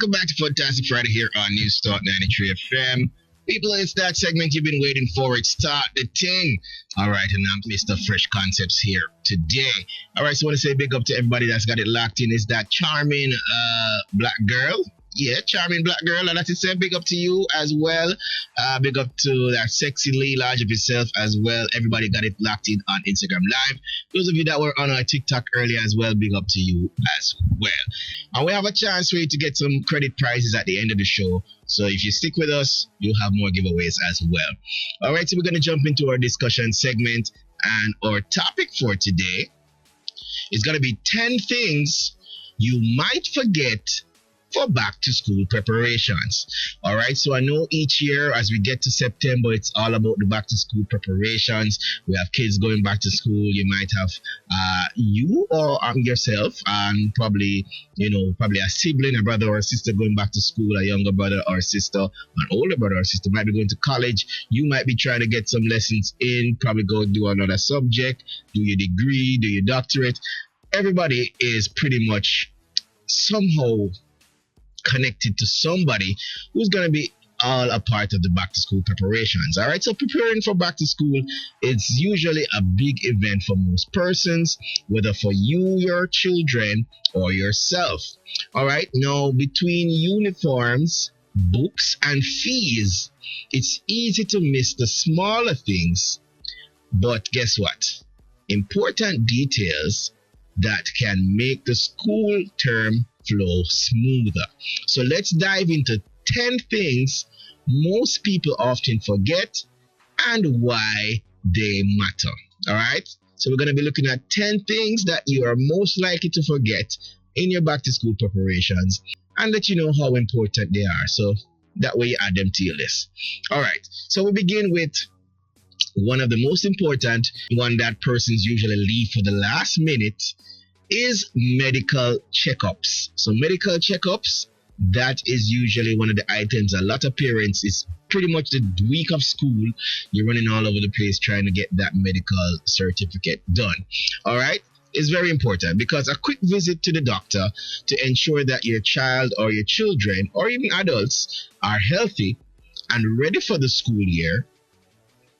welcome back to Funtastic Friday here on News Talk 93 FM. People, it's that segment you've been waiting for. It's Start the Ting. All right, and I'm Mr. Fresh Concepts here today. All right, so I want to say big up to everybody that's got it locked in. It's that charming black girl. Yeah, charming black girl. And that's it. Say big up to you as well. Big up to that sexy Lee Lodge of yourself as well. Everybody got it locked in on Instagram Live. Those of you that were on our TikTok earlier as well, big up to you as well. And we have a chance for you to get some credit prizes at the end of the show. So if you stick with us, you'll have more giveaways as well. All right, so we're going to jump into our discussion segment. And our topic for today is going to be 10 things you might forget for back to school preparations. All right, so I know each year as we get to September, it's all about the back to school preparations. We have kids going back to school. You might have you or yourself and probably a sibling, a brother or a sister going back to school, a younger brother or sister, an older brother or sister might be going to college. You might be trying to get some lessons in, probably go do another subject, do your degree, do your doctorate. Everybody is pretty much somehow connected to somebody who's going to be all a part of the back to school preparations. All right, so preparing for back to school, it's usually a big event for most persons, whether for you, your children, or yourself. All right, now between uniforms, books, and fees, it's easy to miss the smaller things, but guess what? Important details that can make the school term flow smoother. So let's dive into 10 things most people often forget and why they matter. All right, so we're going to be looking at 10 things that you are most likely to forget in your back to school preparations and let you know how important they are, so that way you add them to your list. All right, so we begin with one of the most important one that persons usually leave for the last minute is medical checkups. So medical checkups, that is usually one of the items a lot of parents is pretty much the week of school. You're running all over the place trying to get that medical certificate done. All right. It's very important because a quick visit to the doctor to ensure that your child or your children or even adults are healthy and ready for the school year.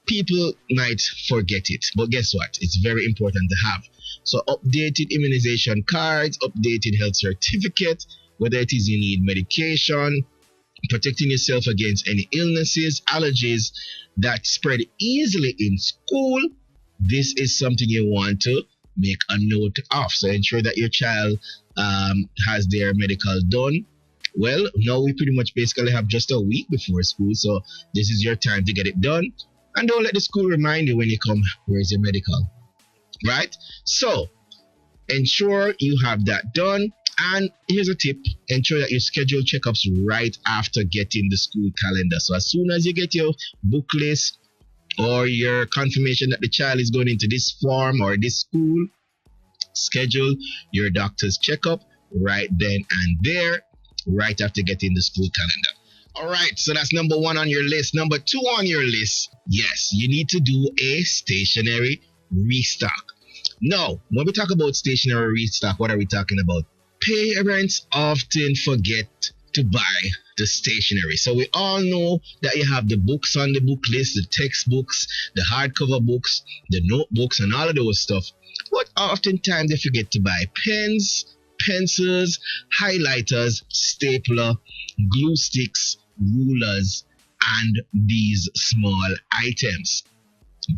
People might forget it, but guess what? It's very important to have. So updated immunization cards, updated health certificate, whether it is you need medication, protecting yourself against any illnesses, allergies that spread easily in school. This is something you want to make a note of. So ensure that your child has their medical done. Well, now we pretty much basically have just a week before school, so this is your time to get it done. And don't let the school remind you when you come, where's your medical? Right? So ensure you have that done. And here's a tip: ensure that you schedule checkups right after getting the school calendar. So as soon as you get your book list or your confirmation that the child is going into this farm or this school, schedule your doctor's checkup right then and there, right after getting the school calendar. All right, so that's number one on your list. Number two on your list, yes, you need to do a stationery restock. Now, when we talk about stationery restock, what are we talking about? Parents often forget to buy the stationery. So we all know that you have the books on the book list, the textbooks, the hardcover books, the notebooks, and all of those stuff. But oftentimes they forget to buy pens, pencils, highlighters, stapler, glue sticks, rulers, and these small items.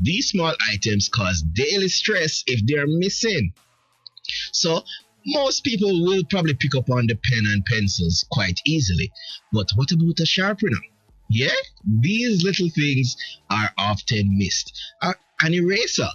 These small items cause daily stress if they're missing. So most people will probably pick up on the pen and pencils quite easily. But what about a sharpener? Yeah, these little things are often missed. An eraser,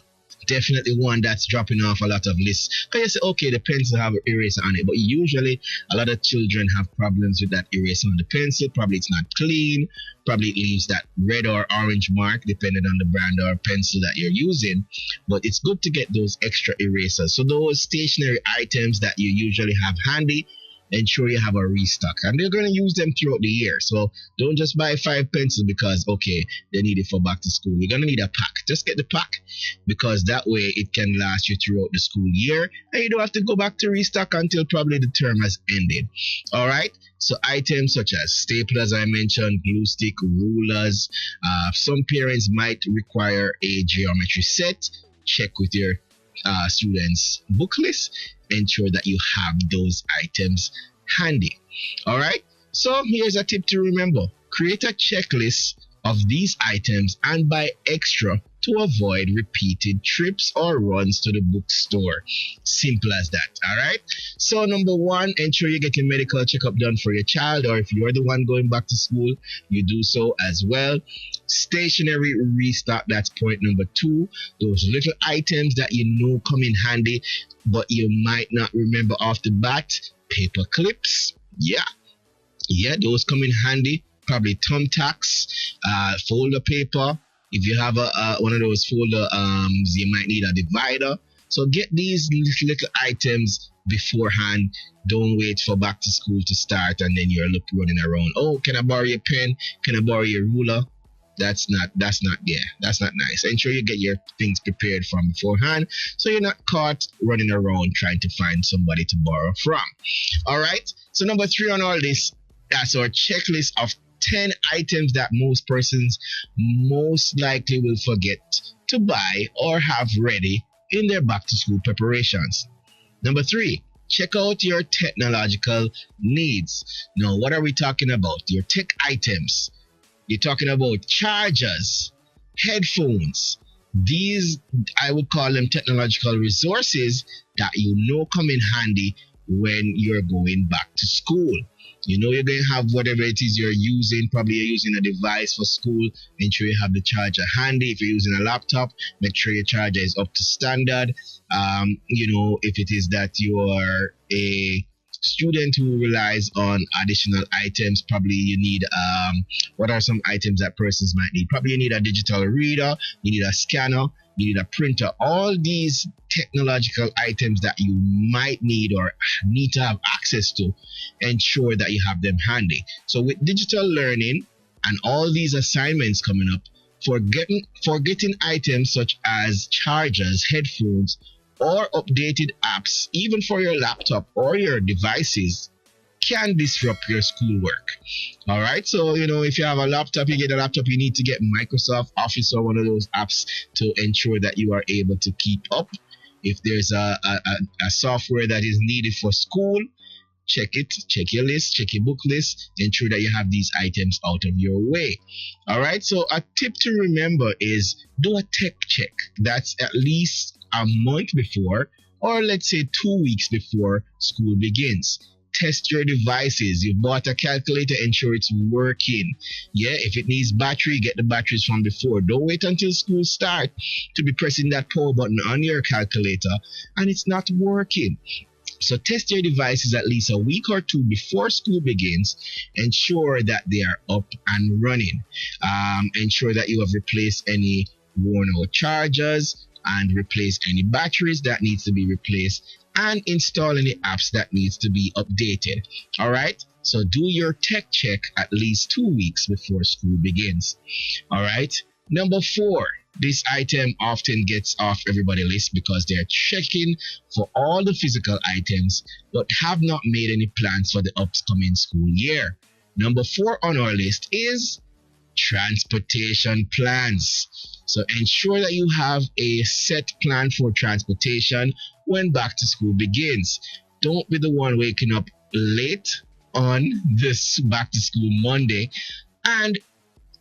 definitely one that's dropping off a lot of lists. Because you say, okay, the pencil have an eraser on it, but usually a lot of children have problems with that eraser on the pencil. Probably it's not clean. Probably it leaves that red or orange mark depending on the brand or pencil that you're using. But it's good to get those extra erasers. So those stationary items that you usually have handy, ensure you have a restock. And they're going to use them throughout the year. So don't just buy 5 pencils because, okay, they need it for back to school. You're going to need a pack. Just get the pack because that way it can last you throughout the school year and you don't have to go back to restock until probably the term has ended. All right. So items such as staplers, I mentioned, glue stick, rulers. Some parents might require a geometry set. Check with your students' book list. Ensure that you have those items handy. All right. So here's a tip to remember. Create a checklist of these items and buy extra to avoid repeated trips or runs to the bookstore. Simple as that. All right. So number one, ensure you get your medical checkup done for your child, or if you're the one going back to school, you do so as well. Stationery restock. That's point number two. Those little items that you know come in handy, but you might not remember off the bat. Paper clips. Yeah, those come in handy. Probably thumbtacks, folder paper. If you have one of those folder, you might need a divider. So get these little items beforehand. Don't wait for back to school to start and then you're running around. Oh, can I borrow your pen? Can I borrow your ruler? That's not nice. Ensure you get your things prepared from beforehand so you're not caught running around trying to find somebody to borrow from. All right. So number three on all this, that's our checklist of 10 items that most persons most likely will forget to buy or have ready in their back to school preparations. Number three, check out your technological needs. Now, what are we talking about? Your tech items. You're talking about chargers, headphones. These, I would call them technological resources that you know come in handy when you're going back to school. You know you're going to have whatever it is you're using. Probably you're using a device for school. Ensure you have the charger handy. If you're using a laptop, make sure your charger is up to standard. If it is that you are a student who relies on additional items, probably you need what are some items that persons might need? Probably you need a digital reader, you need a scanner, you need a printer. All these technological items that you might need or need to have access to, ensure that you have them handy. So with digital learning and all these assignments coming up, forgetting items such as chargers, headphones, or updated apps, even for your laptop or your devices, can disrupt your schoolwork. All right. So, if you have a laptop, you get a laptop, you need to get Microsoft Office or one of those apps to ensure that you are able to keep up. If there's a software that is needed for school, check it, check your list, check your book list, ensure that you have these items out of your way. All right. So a tip to remember is do a tech check. That's at least a month before, or let's say 2 weeks before school begins. Test your devices. You bought a calculator, ensure it's working. Yeah, if it needs battery, get the batteries from before. Don't wait until school start to be pressing that power button on your calculator and it's not working. So test your devices at least a week or two before school begins. Ensure that they are up and running. Ensure that you have replaced any worn out chargers and replace any batteries that needs to be replaced and install any apps that needs to be updated. All right. So do your tech check at least 2 weeks before school begins. All right. Number four, this item often gets off everybody's list because they're checking for all the physical items but have not made any plans for the upcoming school year. Number four on our list is transportation plans. So ensure that you have a set plan for transportation when back to school begins. Don't be the one waking up late on this back to school Monday and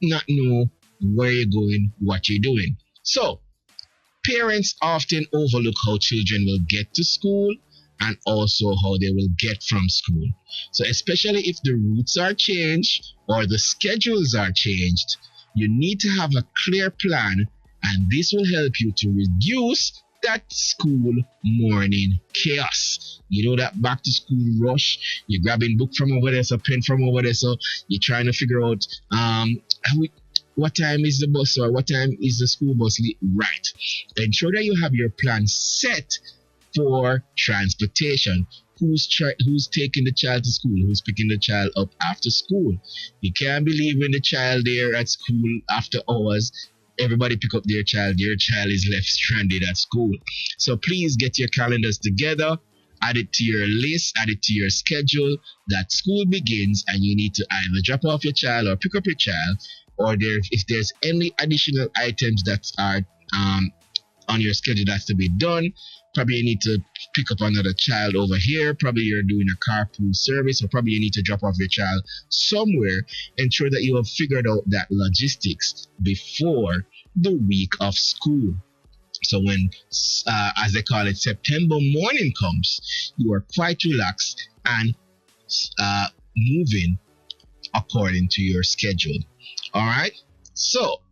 not know where you're going, what you're doing. So parents often overlook how children will get to school and also how they will get from school. So especially if the routes are changed or the schedules are changed, you need to have a clear plan, and this will help you to reduce that school morning chaos. You know, that back to school rush. You're grabbing book from over there, so pen from over there, so you're trying to figure out what time is the bus or what time is the school bus right. Ensure that you have your plan set for transportation. who's taking the child to school, who's picking the child up after school. You can't be leaving the child there at school after hours. Everybody pick up their child is left stranded at school. So please get your calendars together, add it to your list, add it to your schedule that school begins and you need to either drop off your child or pick up your child, or if there's any additional items that are on your schedule that's to be done. Probably you need to pick up another child over here. Probably you're doing a carpool service, or probably you need to drop off your child somewhere. Ensure that you have figured out that logistics before the week of school. So when, as they call it, September morning comes, you are quite relaxed and moving according to your schedule. All right. So,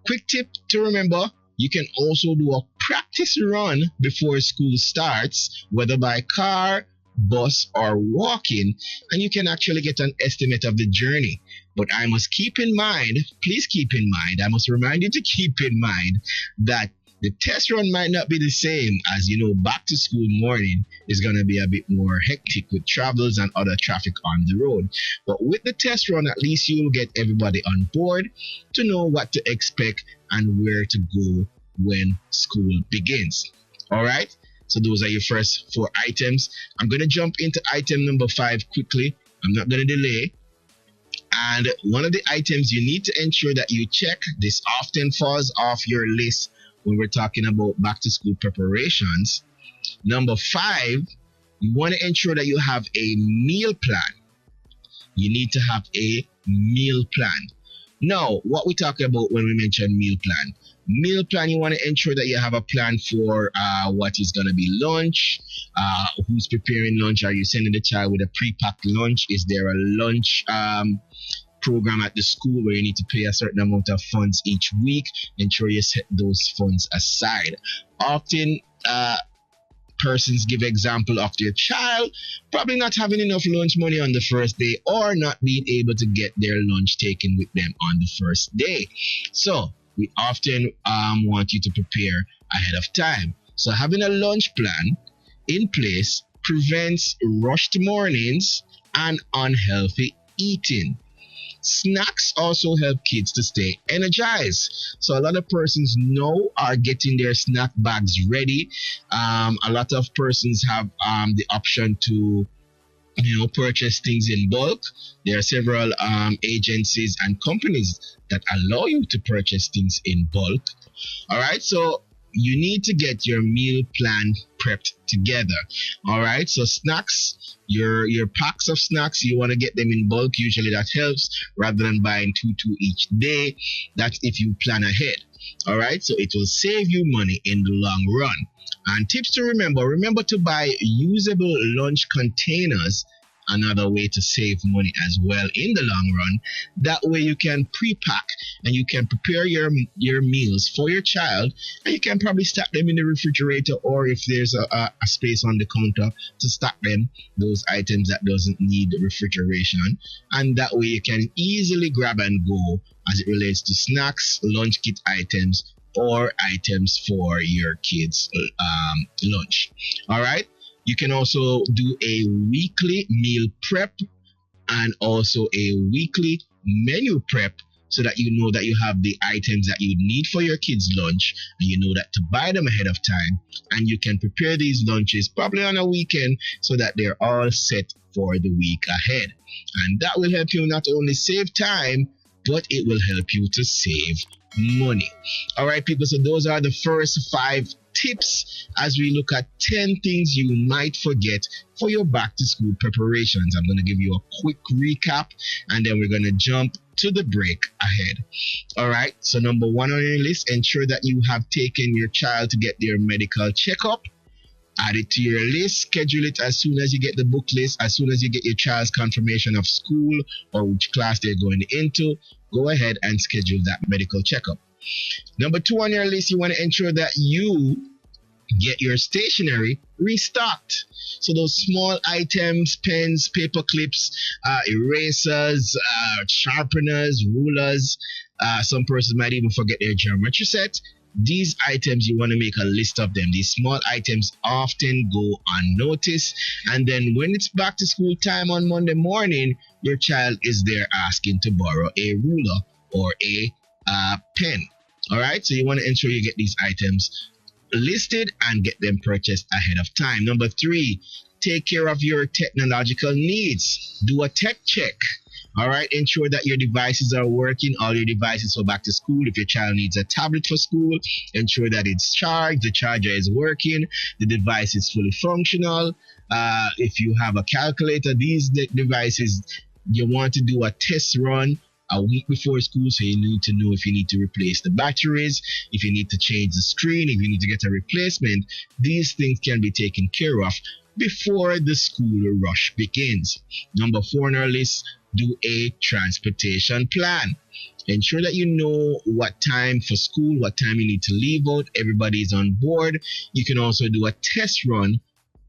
quick tip to remember: you can also do a practice run before school starts, whether by car, bus, or walking, and you can actually get an estimate of the journey. But I must keep in mind, please keep in mind, I must remind you to keep in mind that the test run might not be the same, as back to school morning is going to be a bit more hectic with travels and other traffic on the road. But with the test run, at least you'll get everybody on board to know what to expect and where to go when school begins. All right. So those are your first 4 items. I'm going to jump into item number 5 quickly. I'm not going to delay. And one of the items you need to ensure that you check, this often falls off your list when we're talking about back to school preparations. Number 5, you want to ensure that you have a meal plan. You need to have a meal plan. Now, what we talk about when we mention meal plan? Meal plan, you want to ensure that you have a plan for what is going to be lunch, who's preparing lunch. Are you sending the child with a pre-packed lunch? Is there a lunch program at the school where you need to pay a certain amount of funds each week? Ensure you set those funds aside. Often persons give example of their child probably not having enough lunch money on the first day, or not being able to get their lunch taken with them on the first day. So we often want you to prepare ahead of time. So having a lunch plan in place prevents rushed mornings and unhealthy eating. Snacks also help kids to stay energized. So a lot of persons now are getting their snack bags ready. A lot of persons have the option to purchase things in bulk. There are several agencies and companies that allow you to purchase things in bulk. All right, so you need to get your meal plan prepped together. All right, so snacks, your packs of snacks, you want to get them in bulk. Usually that helps, rather than buying two each day. That's if you plan ahead. All right, so it will save you money in the long run. And tips to remember to buy usable lunch containers. Another way to save money as well in the long run. That way you can pre-pack and you can prepare your meals for your child, and you can probably stack them in the refrigerator, or if there's a space on the counter to stack them, those items that doesn't need refrigeration. And that way you can easily grab and go as it relates to snacks, lunch kit items, or items for your kids' lunch. All right. You can also do a weekly meal prep and also a weekly menu prep, so that you know that you have the items that you need for your kids' lunch, and you know that to buy them ahead of time, and you can prepare these lunches probably on a weekend so that they're all set for the week ahead. And that will help you not only save time, but it will help you to save money. All right, people, so those are the first 5 tips as we look at 10 things you might forget for your back to school preparations. I'm going to give you a quick recap, and then we're going to jump to the break ahead. All right, so number 1 on your list, ensure that you have taken your child to get their medical checkup. Add it to your list, schedule it as soon as you get the book list, as soon as you get your child's confirmation of school or which class they're going into. Go ahead and schedule that medical checkup. Number 2 on your list, you want to ensure that you get your stationery restocked. So those small items, pens, paper clips, erasers, sharpeners, rulers. Some persons might even forget their geometry set. these items, you want to make a list of them. These small items often go unnoticed, and then when it's back to school time on Monday morning, your child is there asking to borrow a ruler or a pen. All right, so you want to ensure you get these items listed and get them purchased ahead of time. Number 3, take care of your technological needs. Do a tech check. All right, ensure that your devices are working, all your devices for back to school. If your child needs a tablet for school, ensure that it's charged, the charger is working, the device is fully functional. If you have a calculator, these devices, you want to do a test run a week before school, so you need to know if you need to replace the batteries, if you need to change the screen, if you need to get a replacement. These things can be taken care of before the school rush begins. Number 4 on our list, do a transportation plan. Ensure that you know what time for school, what time you need to leave out, everybody is on board. You can also do a test run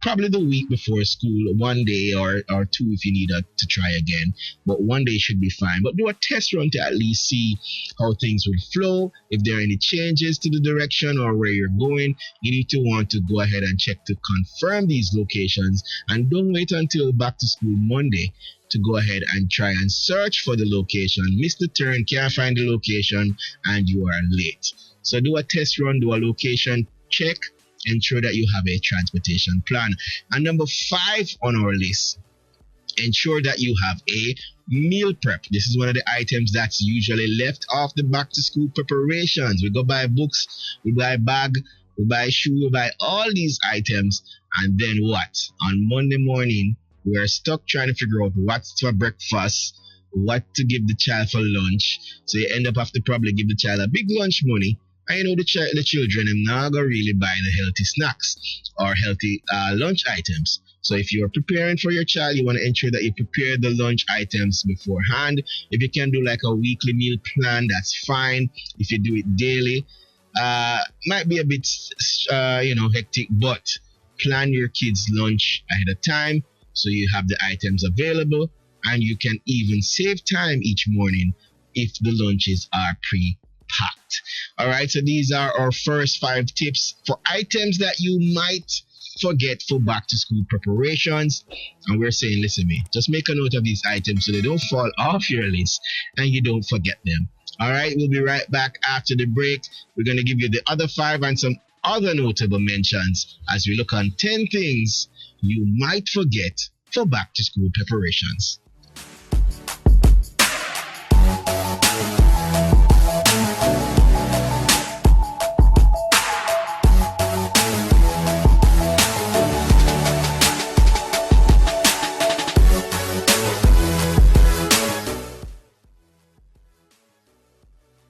probably the week before school, 1 day or 2 if you need to try again, but 1 day should be fine. But do a test run to at least see how things will flow. If there are any changes to the direction or where you're going, you need to want to go ahead and check to confirm these locations, and don't wait until back to school Monday to go ahead and try and search for the location. Miss the turn, can't find the location, and you are late. So do a test run, do a location check, ensure that you have a transportation plan. And number 5 on our list, ensure that you have a meal prep. This is one of the items that's usually left off the back to school preparations. We go buy books, we buy bag, we buy shoe, we buy all these items, and then what? On Monday morning, we are stuck trying to figure out what's for breakfast, what to give the child for lunch. So you end up have to probably give the child a big lunch money. And you know the children are not going to really buy the healthy snacks or healthy lunch items. So if you're preparing for your child, you want to ensure that you prepare the lunch items beforehand. If you can do like a weekly meal plan, that's fine. If you do it daily, might be a bit hectic, but plan your kids' lunch ahead of time so you have the items available, and you can even save time each morning if the lunches are pre-packed. All right, so these are our first 5 tips for items that you might forget for back to school preparations. And we're saying, listen, me, just make a note of these items so they don't fall off your list and you don't forget them. All right, we'll be right back after the break. We're going to give you the other 5 and some other notable mentions as we look on 10 things you might forget for back to school preparations.